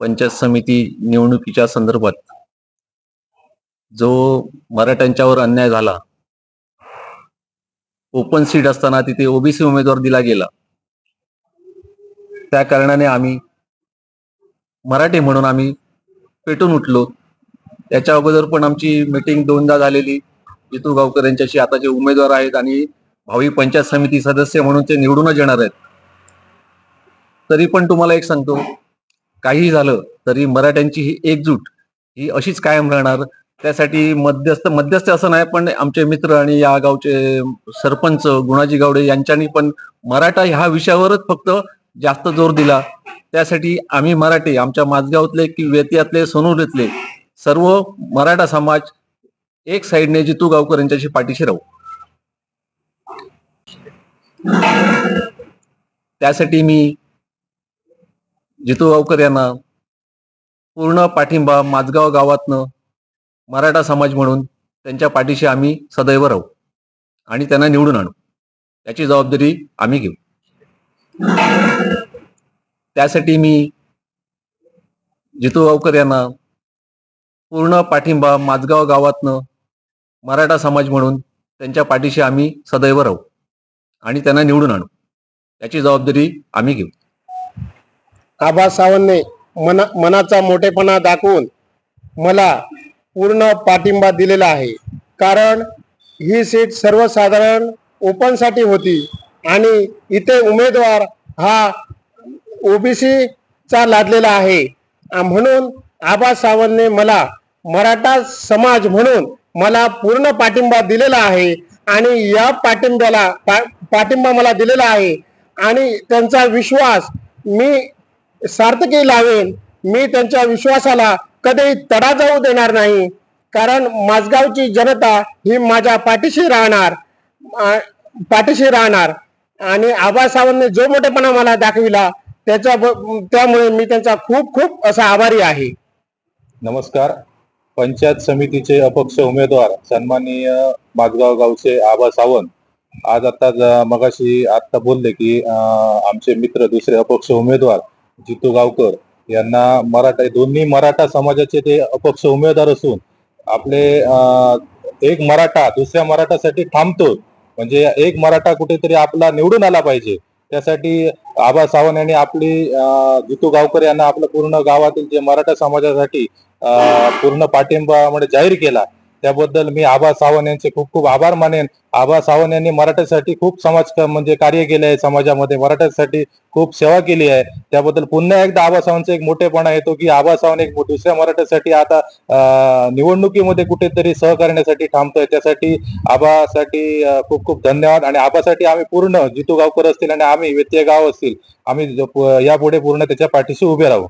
पंचायत समिती निवडणुकीच्या संदर्भात जो मराठ्यांच्यावर अन्याय झाला, ओपन सीट असताना तिथे ओबीसी उमेदवार दिला गेला, त्या कारणाने आम्ही मराठी म्हणून आम्ही पेटून उठलो. त्याच्या अगोदर पण आमची मीटिंग दोनदा झालेली. जितू गावकर यांच्याशी आता जे उमेदवार आहेत आणि भावी पंचायत समिती सदस्य म्हणून ते निवडूनच येणार आहेत. तरी पण तुम्हाला एक सांगतो, काही झालं तरी मराठ्यांची ही एकजूट ही अशीच कायम राहणार. त्यासाठी मध्यस्थ असं नाही, पण आमचे मित्र आणि या गावचे सरपंच गुणाजी गावडे यांच्यानी पण मराठा ह्या विषयावरच फक्त जास्त जोर दिला. त्यासाठी आम्ही मराठी, आमच्या माझगावातले की वेतियातले, सोनुरीतले सर्व मराठा समाज एक साईडने जितू गावकर यांच्याशी पाठीशी राहू. त्यासाठी मी जितू गावकर यांना पूर्ण पाठिंबा, माझगाव गावातनं मराठा समाज म्हणून त्यांच्या पाठीशी आम्ही सदैव राहू आणि त्यांना निवडून आणू. याची जबाबदारी आम्ही घेऊ. त्यासाठी मी जितू गावकर यांना पूर्ण पाठिंबा, माझगाव गावातनं मराठा समाज म्हणून त्यांच्या पाठीशी आम्ही सदैव राहू आणि त्यांना निवडून आणू. याची जबाबदारी आम्ही घेऊ. आबा सावंतने मनाचा मोठेपणा दाखवून मला पूर्ण पाठिंबा दिलेला आहे. कारण ही सीट सर्वसाधारण ओपन साठी होती आणि इथे उमेदवार हा ओबीसी चा लादलेला आहे. म्हणून आबा सावंतने मला मराठा समाज म्हणून मला पूर्ण पाठिंबा दिलेला आहे आणि या पाठिंबा मला दिलेला आहे आणि त्यांचा विश्वास मी सार्थकी लावेन. मी त्यांच्या विश्वासाला कधी तडा जाऊ देणार नाही. कारण माझगावची जनता ही माझ्या पाठीशी राहणार आणि आबा सावंतने जो मोठेपणा मला दाखविला त्यामुळे मी त्यांचा खूप खूप असा आभारी आहे. नमस्कार. पंचायत समितीचे अपक्ष उमेदवार सन्माननीय माझगाव गावचे आबा सावंत आज मगाशी बोलले की आमचे मित्र दुसरे अपक्ष उमेदवार जितू गावकर यांना दोन्ही मराठा समाजाचे ते अपक्ष उमेदवार असून आपले एक मराठा दुसऱ्या मराठासाठी थांबतो, म्हणजे एक मराठा कुठेतरी आपला निवडून आला पाहिजे. त्यासाठी आबा सावंत यांनी जितू गावकर यांना आपलं पूर्ण गावातील जे मराठा समाजासाठी पूर्ण पाठिंबा जाहीर केला. त्याबद्दल मी आबा सावंत यांचे खूप खूप आभार मानेन. आबा सावंत यांनी मराठ्यासाठी खूप कार्य केले आहे, समाजामध्ये मराठ्यासाठी खूप सेवा केली आहे. त्याबद्दल पुन्हा एकदा आबा सावंतचा एक मोठेपणा येतो की आबा सावंत एक दुसऱ्या मराठ्यासाठी आता निवडणुकीमध्ये कुठेतरी सहकार्यासाठी थांबतोय. त्यासाठी आबासाठी खूप खूप धन्यवाद. आणि आबासाठी आम्ही पूर्ण जितू गावकर असतील आणि आम्ही वेतिया गाव असतील, आम्ही यापुढे पूर्ण त्याच्या पाठीशी उभे राहू.